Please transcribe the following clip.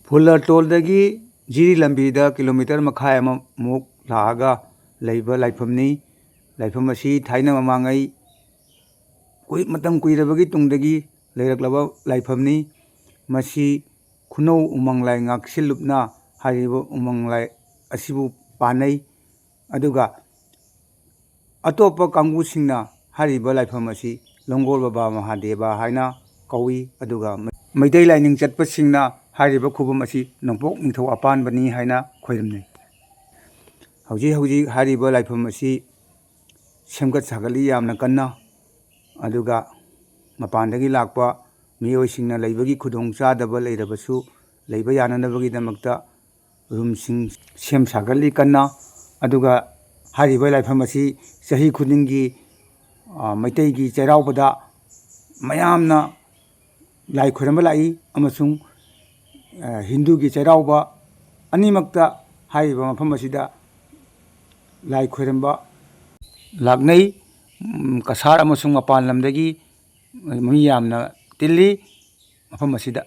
ꯐꯨꯜꯂꯔꯇꯣꯜꯗꯒꯤ ꯖꯤꯔꯤ ꯂꯝꯕꯤꯗ ꯀꯤꯂꯣꯃꯤꯇꯔ ꯃꯈꯥꯏ ꯑꯃꯃꯨꯛ ꯂꯥꯛꯑꯒ ꯂꯩꯕ ꯂꯥꯏꯐꯝꯅꯤ꯫ ꯂꯥꯏꯐꯝ ꯑꯁꯤ ꯊꯥꯏꯅ ꯃꯃꯥꯡꯉꯩ ꯃꯇꯝ ꯀꯨꯏꯔꯕꯒꯤ ꯇꯨꯡꯗꯒꯤ ꯂꯩꯔꯛꯂꯕ ꯂꯥꯏꯐꯝꯅꯤ꯫ ꯃꯁꯤ ꯈꯨꯅꯧ ꯎꯃꯪ ꯂꯥꯏ ꯉꯥꯛꯁꯦꯜꯂꯨꯞꯅ ꯍꯥꯏꯔꯤꯕ ꯎꯃꯪ ꯂꯥꯏ ꯑꯁꯤꯕꯨ ꯄꯥꯟꯅꯩ꯫ ꯑꯗꯨꯒ ꯑꯇꯣꯞꯄ ꯀꯥꯡꯕꯨꯁꯤꯡꯅ ꯍꯥꯏꯔꯤꯕ ꯂꯥꯏꯐꯝ ꯑꯁꯤ ꯂꯣꯡꯒꯣꯜ ꯕꯕꯥ ꯃꯍꯥꯗꯦꯕ ꯍꯥꯏꯅ ꯀꯧꯏ꯫ ꯑꯗꯨꯒ ꯃꯩꯇꯩ ꯂꯥꯏꯅꯤꯡ ꯆꯠꯄꯁꯤꯡꯅ ꯍꯥꯏꯔꯤꯕ ꯈꯨꯕꯝ ꯑꯁꯤ ꯅꯣꯡꯄꯣꯛ ꯅꯤꯡꯊꯧ ꯑꯄꯥꯟꯕꯅꯤ ꯍꯥꯏꯅ ꯈꯣꯏꯔꯝꯅꯩ꯫ ꯍꯧꯖꯤꯛ ꯍꯧꯖꯤꯛ ꯍꯥꯏꯔꯤꯕ ꯂꯥꯏꯐꯝ ꯑꯁꯤ ꯁꯦꯝꯒꯠ ꯁꯥꯒꯠꯂꯤ ꯌꯥꯝꯅ ꯀꯟꯅ꯫ ꯑꯗꯨꯒ ꯃꯄꯥꯟꯗꯒꯤ ꯂꯥꯛꯄ ꯃꯤꯑꯣꯏꯁꯤꯡꯅ ꯂꯩꯕꯒꯤ ꯈꯨꯗꯣꯡꯆꯥꯗꯕ ꯂꯩꯔꯕꯁꯨ ꯂꯩꯕ ꯌꯥꯅꯅꯕꯒꯤꯗꯃꯛꯇ ꯔꯨꯝꯁꯤꯡ ꯁꯦꯝ ꯁꯥꯒꯠꯂꯤ ꯀꯟꯅ꯫ ꯑꯗꯨꯒ ꯍꯥꯏꯔꯤꯕ ꯂꯥꯏꯐꯝ ꯑꯁꯤ ꯆꯍꯤ ꯈꯨꯗꯤꯡꯒꯤ ꯃꯩꯇꯩꯒꯤ ꯆꯩꯔꯥꯎꯕꯗ ꯃꯌꯥꯝꯅ ꯂꯥꯏ ꯈꯣꯏꯔꯝꯕ ꯂꯥꯛꯏ ꯑꯃꯁꯨꯡ ꯍꯤꯟꯗꯨꯒꯤ ꯆꯩꯔꯥꯎꯕ ꯑꯅꯤꯃꯛꯇ ꯍꯥꯏꯔꯤꯕ ꯃꯐꯝ ꯑꯁꯤꯗ ꯂꯥꯏ ꯈꯣꯏꯔꯝꯕ ꯂꯥꯛꯅꯩ꯫ ꯀꯁꯥꯔ ꯑꯃꯁꯨꯡ ꯃꯄꯥꯟ ꯂꯝꯗꯒꯤ ꯃꯤ ꯌꯥꯝꯅ ꯇꯤꯜꯂꯤ ꯃꯐꯝ ꯑꯁꯤꯗ꯫